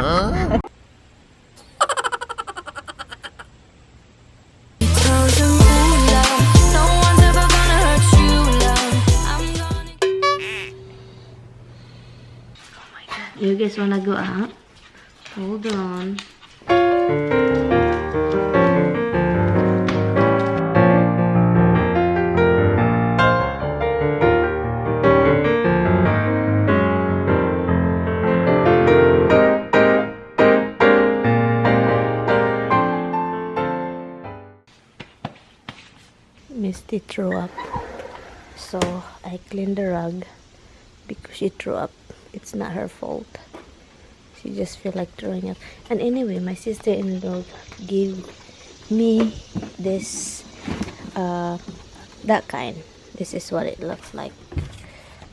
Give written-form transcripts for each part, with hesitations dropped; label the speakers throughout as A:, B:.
A: Huh?
B: You guys wanna go out? Hold on. Misty threw up, so I cleaned the rug because she threw up. It's not her fault. She just feel like throwing up. And anyway, my sister-in-law gave me this that kind. This is what it looks like.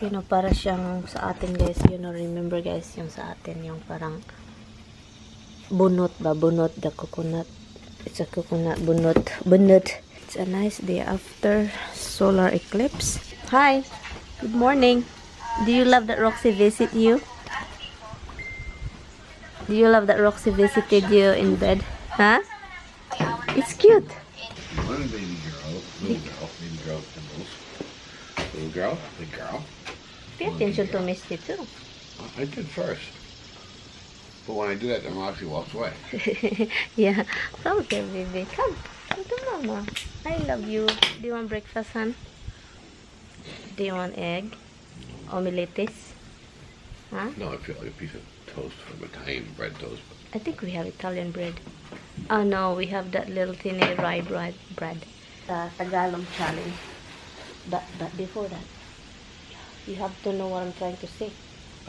B: You know, para siyang sa atin, guys. You know, remember guys, yung sa atin, yung parang bunot ba? Bunot, the coconut. It's a coconut bunot. Bunot. It's a nice day after solar eclipse. Hi. Good morning. Do you love that Roxy visit you? Do you love that Roxy visited you in bed? Huh? It's cute.
A: One baby girl, little girl, little girl, big girl.
B: Pay attention to Misty too.
A: I did first. But when I do that, then Roxy walks away.
B: Yeah. Come here, baby. Come. Come to mama. I love you. Do you want breakfast, hon? Do you want egg? Omelettes? Huh?
A: No, I feel like a piece of toast from Italian bread toast.
B: I think we have Italian bread. Oh no, we have that little tiny rye bread. Tagalog challenge. But before that, you have to know what I'm trying to say.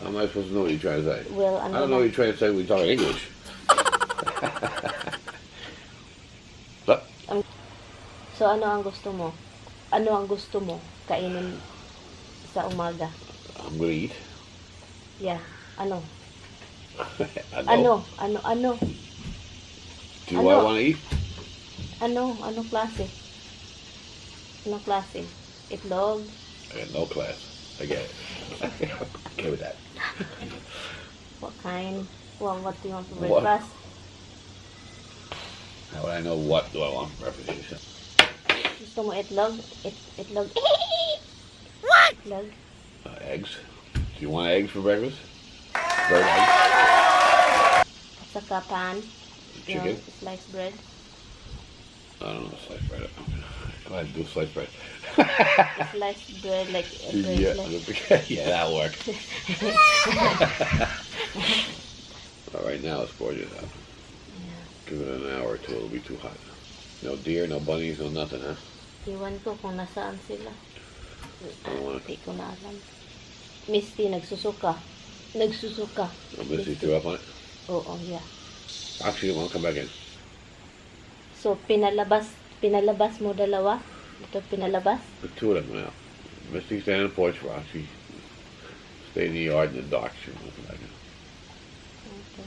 A: How am I supposed to know what you're trying to say?
B: Well,
A: I don't know what you're trying to say when you talk English. But,
B: So ano ang gusto mo? Ano ang gusto mo kainin sa umaga?
A: I'm gonna eat.
B: Yeah. Ano?
A: I know.
B: Ano?
A: Do you want to eat?
B: Anong klase? Anong klase? Itlog?
A: I got no class. I get it. Okay with that.
B: What kind? Well, what do you want for
A: What?
B: breakfast?
A: How would I know what do I want for breakfast?
B: Gusto mo itlog? Itlog. What? Itlog.
A: Eggs. Do you want eggs for breakfast? Bird eggs?
B: At saka pan.
A: Chicken?
B: Yung sliced bread.
A: I don't know, sliced bread. Go ahead, do sliced bread.
B: Sliced bread like a bread
A: Yeah,
B: slice.
A: yeah, that'll work. All right, now it's gorgeous out.
B: Yeah.
A: Give it an hour or two, it'll be too hot. No deer, no bunnies, no nothing, huh?
B: Iwan ko kung nasaan sila.
A: wanna-
B: Hindi ko na alam. Misty, nagsusuka. Nagsusuka.
A: I'm gonna see threw up on it.
B: Oo, yeah.
A: Actually, I want to come back in.
B: So, pinalabas mo dalawa? Ito, pinalabas?
A: The two of them went out. Misty stayed on the porch, Roxy stayed in the yard in the dark. She won't come back in.
B: Okay.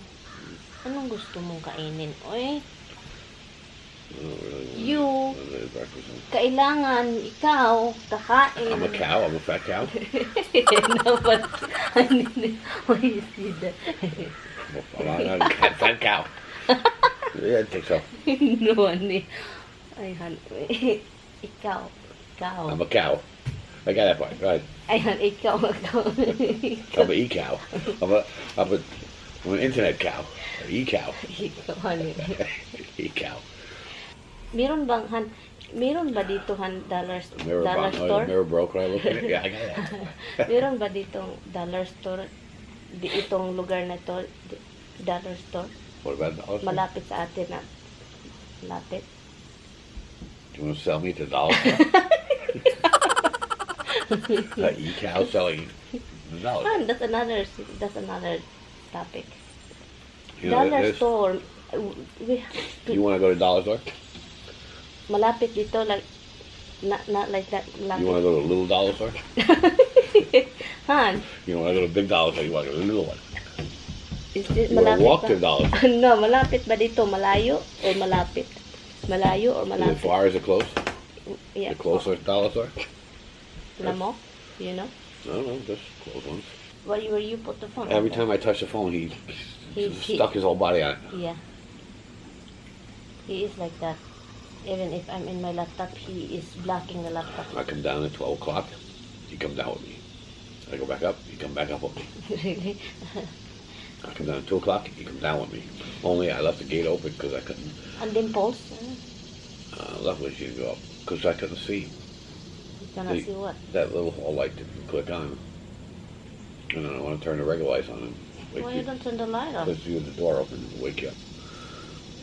B: Anong gusto mong kainin? Oy,
A: I don't really want
B: You.
A: breakfast.
B: kailangan ikaw kakain.
A: I'm a cow. I'm a fat cow.
B: No, but I need why you see that?
A: I'm a fat cow. Yeah, I think so.
B: No, ani. Ayhan, ikaw.
A: I'm a cow. I got that part. Go ahead.
B: Ayhan, ikaw.
A: I'm an e-cow. I'm an internet cow. An e-cow.
B: Ikaw, hani.
A: E-cow.
B: Meron ba dito dollar store?
A: Mirror broke when I looked at it. Yeah, I got that.
B: Meron ba dito dollar store? Itong lugar na to, dollar store?
A: What about dollars?
B: Malapit sa atin na. Malapit.
A: Do you want to sell me to dollars? E-cow selling the dollars.
B: That's another topic.
A: You know,
B: Dollar store.
A: You want to go to dollar store?
B: Malapit dito, like, not like that. Malapit.
A: You want to go to a little dollar store?
B: Han,
A: You don't want to go to a big dollar store. You want to go to a little one.
B: is it
A: You want to
B: malapit
A: walk
B: ba?
A: to the dollar store.
B: No, malapit ba dito? Malayo or malapit? Malayo or
A: Is it
B: malapit?
A: far? Is it close?
B: Yeah.
A: The closest dollar store?
B: Alam mo? You know?
A: I don't know, just close ones.
B: Where you put the phone?
A: Every time I touch the phone, he Stuck his whole body on it.
B: Yeah. He is like that. Even if I'm in my laptop, he is blocking the laptop.
A: I come down at 12 o'clock, he comes down with me. I go back up, he come back up with me.
B: Really?
A: I come down at 2 o'clock, he comes down with me. Only I left the gate open because I couldn't.
B: And dimples?
A: Luckily she didn't go up because I couldn't see.
B: You cannot see what?
A: That little hall light that you click on. And then I want to turn the regular lights on.
B: Why you don't turn the light on?
A: Because you have the door open and wake you up.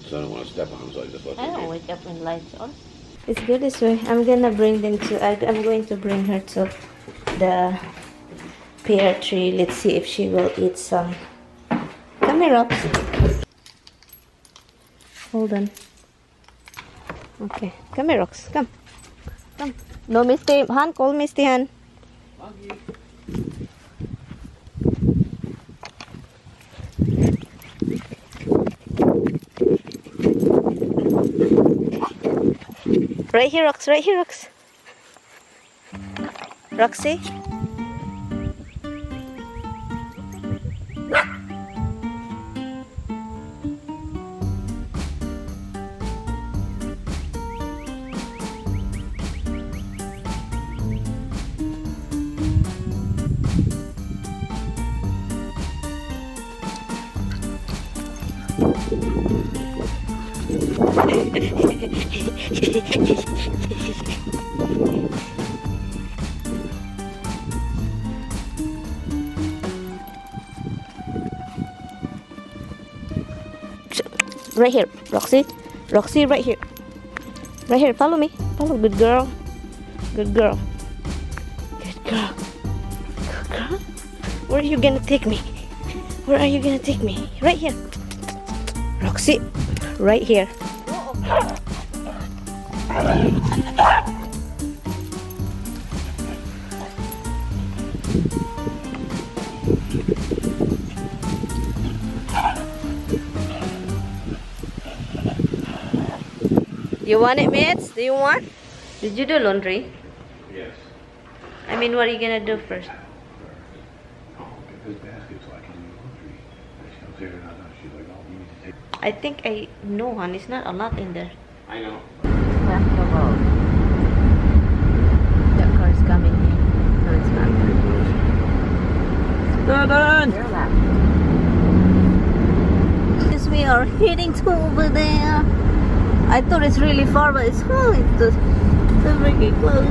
A: So I don't want to step on them, so I just left the
B: I don't
A: gate.
B: wake up when lights on. It's good this way. I'm going to bring her to the pear tree. Let's see if she will eat some. Come here, Rox. Hold on. Okay. Come here, Rox. Come. Come. No, Misty Han. Call Misty Han. Right here, Rox. Right here, Rox. Roxy. Right here, Roxy. Roxy, right here. Right here, follow me. Follow, good girl. Good girl. Good girl. Good girl. Where are you gonna take me? Where are you gonna take me? Right here. Roxy, right here. You want it, mates? Do you want? Did you do laundry?
A: Yes.
B: I mean, what are you gonna do first?
A: Oh, get this basket so I can do laundry. She comes here and she's like, oh, you need to take.
B: I think I know, hon. It's not a lot in there.
A: I know.
B: Left the road. That car is coming in. No, it's not. Yes, we are heading to over there. I thought it's really far, but it's really close.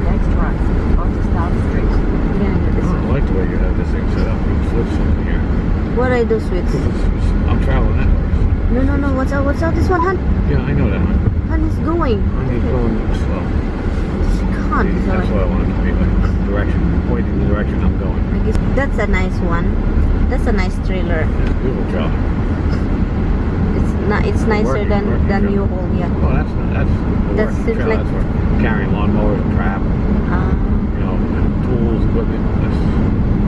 C: Next right, onto South Street.
A: I like the way you have this thing set up. You flip something here.
B: What I do, sweets?
A: I'm traveling that way.
B: No. What's out? This one, hon?
A: Yeah, I know that one.
B: Hon is going.
A: I need going slow.
B: She can't.
A: See, that's why I want to be like direction, pointing the direction I'm going.
B: I guess that's a nice one. That's a nice trailer.
A: It's a beautiful job.
B: It's nicer than you hold, yeah.
A: Oh, that's
B: seems like
A: that's for carrying lawnmowers, trap, you know, tools, equipment.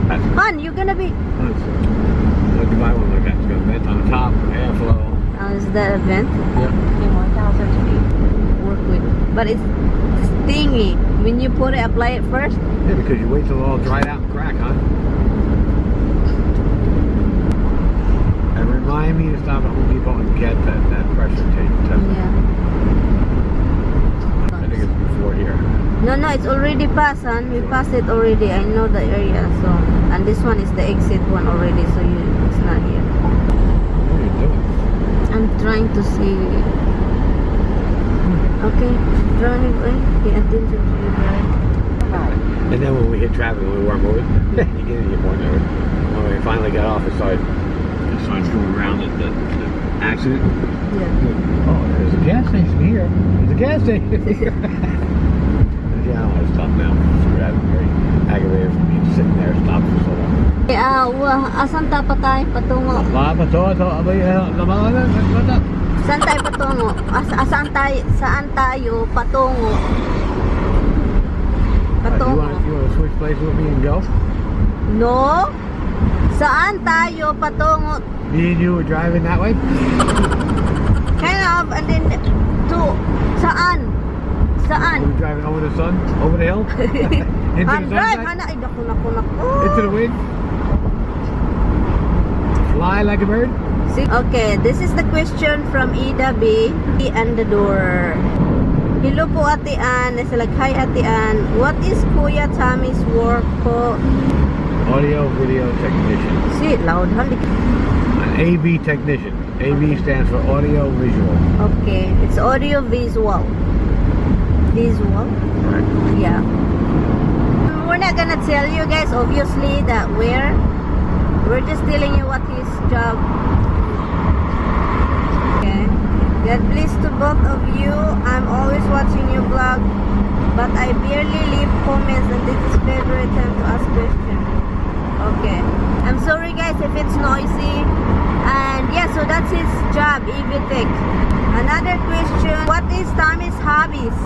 A: That's
B: hon, you're gonna be.
A: Like you buy one like that. It's got a vent on the top, airflow.
B: Is that a vent?
A: Yeah.
C: In 1,000 feet.
B: Work with, but it's stingy. When you put it, apply it first.
A: Yeah, because you wait till it all dried out and crack, huh? And remind me to stop at Home Depot and get that pressure tape test.
B: Yeah.
A: I think it's before here.
B: No, it's already passed, hon. We passed it already. I know the area, so. And this one is the exit one already, so it's not here.
A: What are you doing?
B: I'm trying to see. Okay, driving. Pay attention to the drive.
A: And then when we hit traffic, when we weren't moving, you get more nervous. When we finally got off, it started going around the accident.
B: Yeah.
A: Oh, there's a gas station here. There's a gas station here. Yeah, I was tough now. That's very aggravated for me sitting there stopped for so long.
B: Asan tayo patungo? Saan tayo patungo? Saan tayo patungo? Patungo.
A: You want to switch places with me and go?
B: No. Saan tayo patungo?
A: Me and you were driving that way?
B: Kind of, and then saan? Saan?
A: We were driving over the sun? Over the hill? Into
B: Han,
A: the
B: drive,
A: sunset?
B: Hana. Ay, naku.
A: Into the wind? Fly fly like a bird?
B: Okay, this is the question from Ida B. And the door. Hello po Ate Ann. It's like, hi Ate Ann. What is Kuya Tommy's work po?
A: Audio video technician.
B: See it loud, huh?
A: An AV technician. AV stands for audio visual.
B: Okay, it's audio visual. Visual?
A: Right.
B: Yeah. We're not gonna tell you guys, obviously, that we're just telling you what his job. Okay. God bless to both of you. I'm always watching your vlog, but I barely leave comments, and this is favorite time to ask questions. Okay. I'm sorry guys if it's noisy. And yeah, so that's his job, EV Tech. Another question, what is Tommy's hobbies?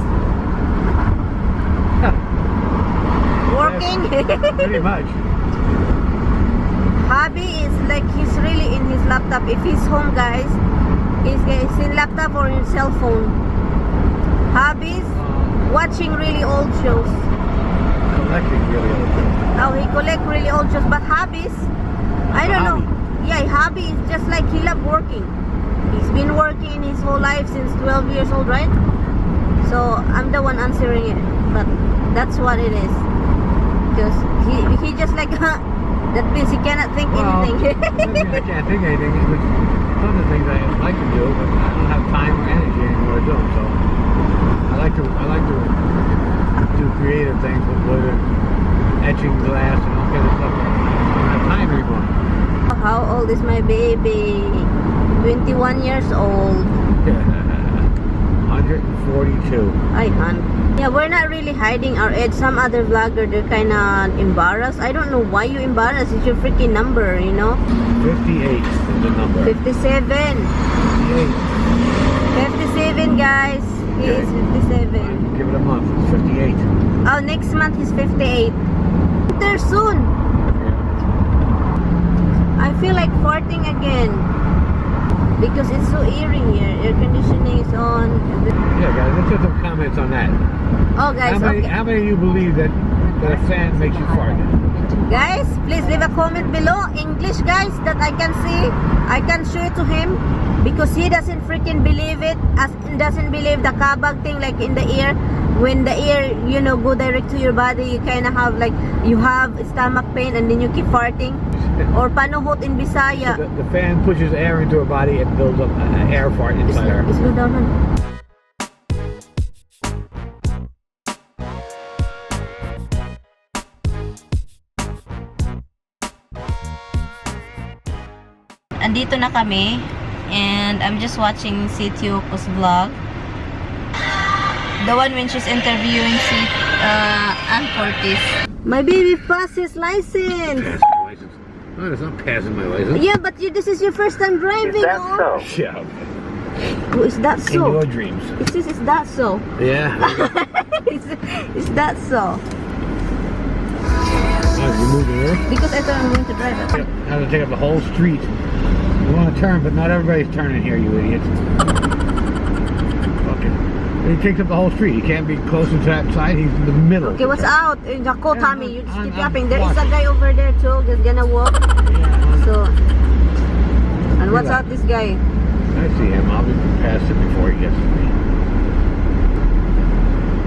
B: Working?
A: Pretty much.
B: Hobby is like he's really in his laptop. If he's home guys, he's in laptop or in cell phone. Hobbies, watching really old shows.
A: Collecting really old things.
B: Oh, he collect really old shows. But hobbies, I don't know. Yeah, hobby is just like he love working. He's been working his whole life since 12 years old, right? So I'm the one answering it, but that's what it is. Because he just like that means he cannot think anything.
A: I can't think of anything. There's tons of things I like to do, but I don't have time or energy anymore to do them. So I like to do creative things with etching glass and all kinds of stuff. I don't have time anymore.
B: How old is my baby? 21 years old.
A: 142.
B: Ay, hon. Yeah, we're not really hiding our age. Some other vlogger, they're kind of embarrassed. I don't know why you embarrassed. It's your freaking number, you know?
A: 58 is the number.
B: 57. 57, guys. He is 57.
A: Give it a month. It's 58.
B: Oh, next month he's 58. They're soon. I feel like farting again. Because it's so eerie here. Air conditioning is on.
A: Yeah, guys, let's get some comments on that.
B: Oh, guys,
A: How many of you believe that a fan makes you fart?
B: Guys, please leave a comment below. English, guys, that I can see. I can show it to him. Because he doesn't freaking believe it. Doesn't believe the kabag thing like in the ear. When the ear, you know, go direct to your body, you kind of have like, you have stomach pain and then you keep farting. Or panuhot in Bisaya.
A: The fan pushes air into her body and builds up an air fart inside her.
B: Slow down, hon. Andito na kami and I'm just watching si Tioko's vlog. The one when she's interviewing si Ann Cortez. My baby passed his license.
A: Oh, it's not passing my license.
B: Yeah, but this is your first time driving. Is that so?
A: Yeah.
B: Oh, is that so?
A: In your dreams.
B: It says, is that so?
A: Yeah.
B: Is that so?
A: Oh, you moving here?
B: Because I thought I'm going to drive it.
A: I have to take up the whole street. You want to turn, but not everybody's turning here, you idiots. Okay. He takes up the whole street. He can't be closer to that side. He's in the middle.
B: Okay, what's out? Jaco, Tommy, you just keep yapping. There is a guy over there too, just gonna walk.
A: Yeah,
B: So, and what's out this guy?
A: I see him. I'll be past it before he gets to me.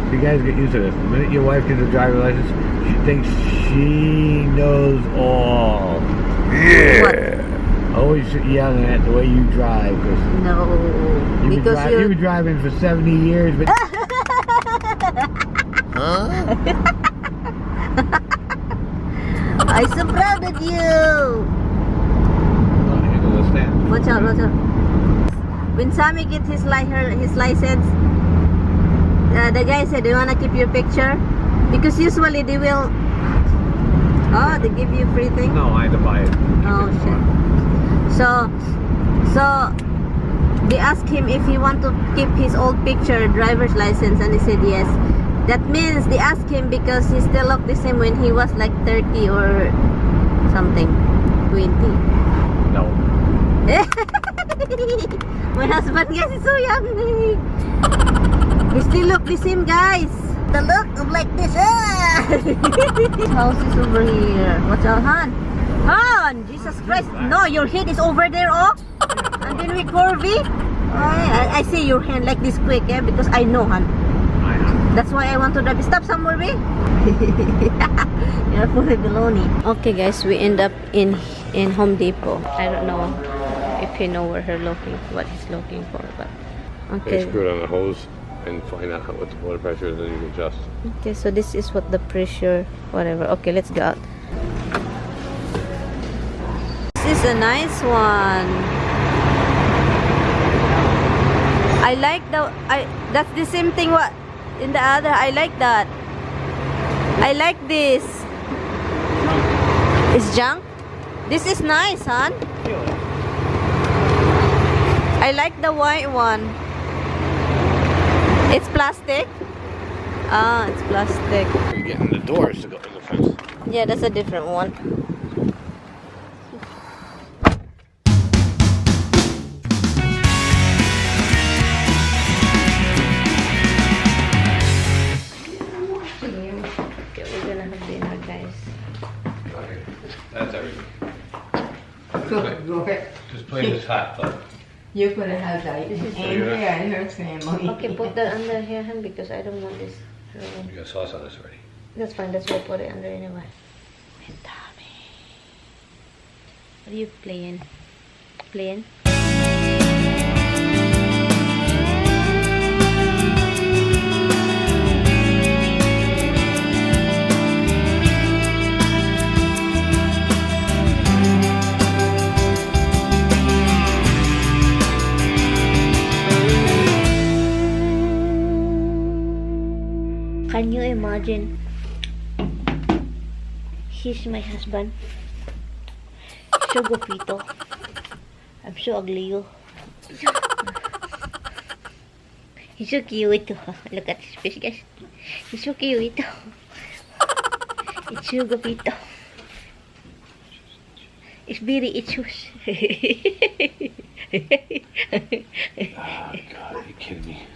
A: So you guys get used to this. The minute your wife gets a driver's license, she thinks she knows all. Yeah.
B: What?
A: Always yelling at the way you drive.
B: No, because
A: you've been driving for 70 years, but... Huh?
B: I'm so proud of you. Watch out, watch out. When Sammy gets his license, the guy said, do you want to keep your picture? Because usually they will... Oh, they give you free thing?
A: No, I had to buy it.
B: Oh, shit. So they asked him if he want to keep his old picture, driver's license, and he said yes. That means they asked him because he still looked the same when he was like 30 or something, 20.
A: No.
B: My husband, guys, is so young. He still look the same, guys. The look of like this. House is over here. Watch out, hon. Han, Jesus Christ. No, your head is over there, oh. And then we curvy. I see your hand like this quick, eh? Because I know, Han. That's why I want to drive. Stop somewhere, be. You're full of baloney. Okay, guys, we end up in Home Depot. I don't know if you know what he's looking for, but okay.
D: You screw it on the hose and find out what the water pressure is, and you can adjust.
B: Okay, so this is what the pressure, whatever. Okay, let's go out. This is a nice one. I like that's the same thing what in the other. I like that. I like this. It's junk. This is nice, hon. I like the white one. It's plastic. Ah, it's plastic.
D: You're getting the doors to go in the fence.
B: Yeah, that's a different one. Okay, we're gonna have dinner, guys.
D: That's everything.
C: Go ahead.
D: Just play this hot though.
C: You're gonna have that. Andrea and her family.
B: Okay, put that under here, hun, because I don't want this.
D: You got sauce on this already.
B: That's fine. That's why I put it under anyway. What are you playing? Playing? Can you imagine? He's my husband. So gupito. I'm so ugly. He's so cute. Look at his face, guys. He's so cute. It's so gupito. It's very itchy.
D: Oh God, are you kidding me?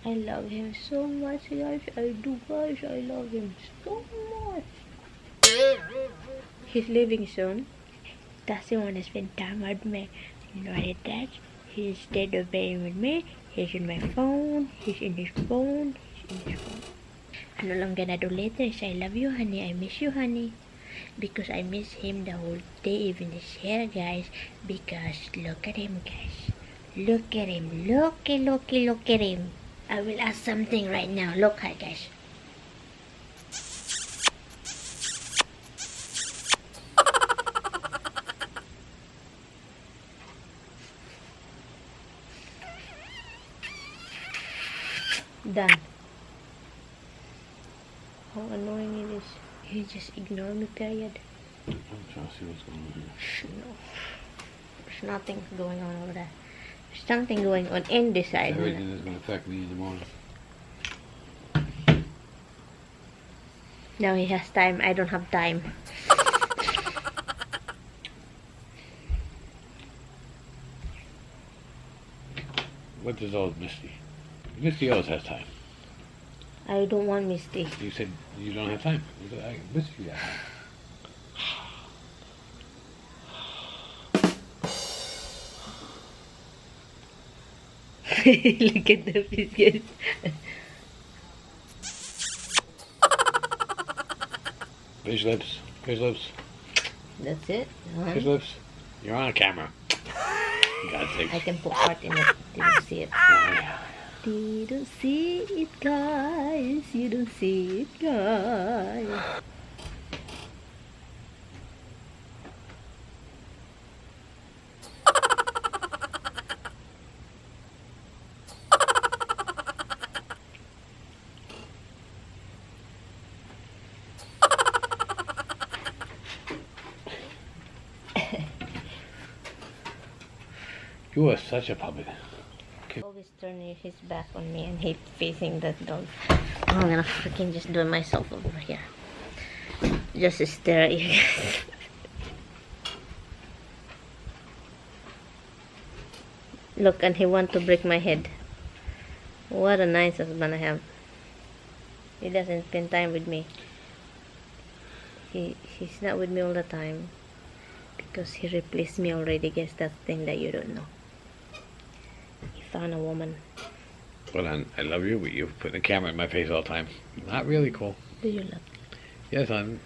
B: I love him so much, guys. I do, guys. I love him so much. He's leaving soon. Doesn't want to spend time with me. You know what that? He's instead of being with me, he's in my phone. He's in his phone. He's in his phone. Ano lang gonna do later is I love you, honey. I miss you, honey. Because I miss him the whole day, even his hair, guys. Because look at him, guys. Look at him. Look at him. I will ask something right now. Look, hi, guys. Done. How annoying it is. He just ignore me, period.
D: I'm trying to see what's going on here.
B: No. There's nothing going on over there. There's something going on in this side.
D: Everything that's going to affect me in the morning.
B: Now he has time. I don't have time.
D: What does old Misty? Misty always has time.
B: I don't want Misty.
D: You said you don't have time. Misty got time.
B: Look at the fish, guys.
D: Fish lips. Fish lips.
B: That's it.
D: Fish lips. You're on camera. God's sake.
B: I can put heart in it. Didn't see it.
D: Oh, yeah.
B: Didn't see it, guys. You don't see it, guys.
D: You are such a puppet.
B: Always turning his back on me and he facing that dog. I'm gonna freaking just do it myself over here. Just stare at you guys. Look, and he want to break my head. What a nice husband I have. He doesn't spend time with me. He's not with me all the time. because he replaced me already. Guess that's the thing that you don't know. He found a woman.
D: Well, I love you, but you put the camera in my face all the time. Not really cool.
B: Do you love me?
D: Yes, on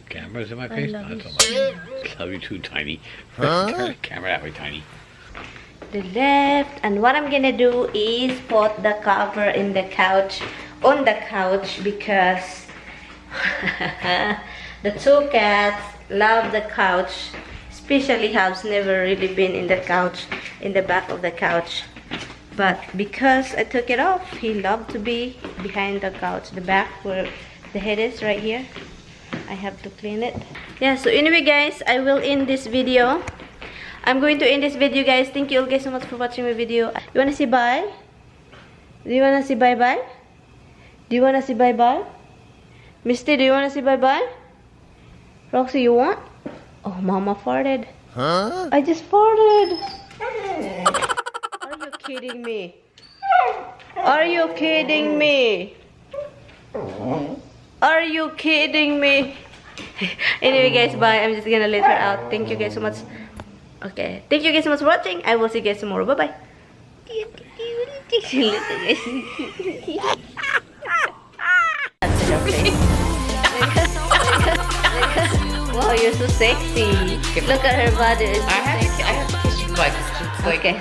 D: cameras in my
B: I
D: face.
B: love
D: Not
B: you
D: so much. Love you too, tiny. Turn the camera that way, tiny.
B: The left, and what I'm gonna do is put the cover in the couch, on the couch, because the two cats love the couch, especially Habs never really been in the couch, in the back of the couch, but because I took it off, he loved to be behind the couch, the back where the head is right here. I have to clean it. Yeah, so anyway guys, I will end this video. I'm going to end this video, guys. Thank you all guys so much for watching my video. You wanna say bye? Do you wanna say bye bye? Do you wanna say bye bye? Misty, do you wanna say bye bye? Roxy, you want? Oh, Mama farted. Huh? I just farted. Are you kidding me? Are you kidding me? Are you kidding me? Anyway, guys, bye. I'm just gonna let her out. Thank you guys so much. Okay, thank you guys so much for watching. I will see you guys tomorrow. Bye bye. Wow, you're so sexy. Look at her body. I have to kiss you like, okay.